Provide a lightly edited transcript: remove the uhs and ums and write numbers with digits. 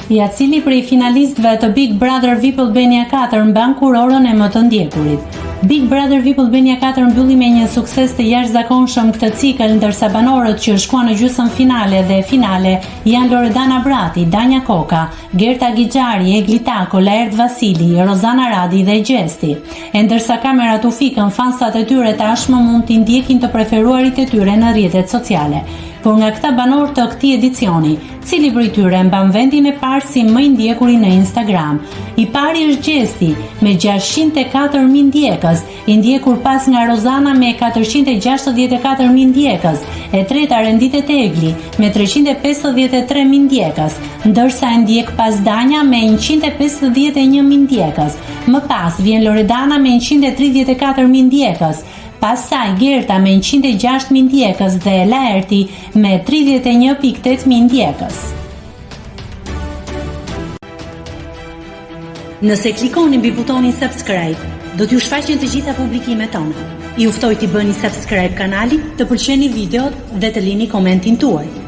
Ja cili prej finalistëve të Big Brother VIP Albania 4 mban kurorën e më të ndjekurit. Big Brother VIP Albania 4 mbylli me një sukses të jashtëzakonshëm këtë cikël, ndërsa banorët që shkuan në gjysmë finale dhe finale janë Loredana Brati, Danja Koka, Gerta Gixhari, Egli Tako, Laert Vasili, Rozana Radi dhe Gjesti. E ndërsa kamerat u fikën, fansat e tyre tashmë mund t'i ndjekin të preferuarit e tyre në rrjetet sociale. Por nga këta banor të këtij edicioni, cili prej tyre mban vendin e parë si më i ndjekuri në Instagram? I pari është Gjesti me 604.000 ndjekës, i ndjekur pas nga Rozana me 464.000 ndjekës, e treta renditet Egli me 353.000 ndjekës, ndërsa e ndjek pas Danja me 151.000 ndjekës. Më pas vjen Loredana me 134.000 ndjekës, pastaj Gerta me 106.000 ndjekës dhe Laerti me 31.800 ndjekës. Nëse klikoni mbi butonin subscribe, do t'ju shfaqen të gjitha publikimet tona. Ju ftoj t'i bëni subscribe kanalit, të pëlqeni videot dhe të lini komentin tuaj.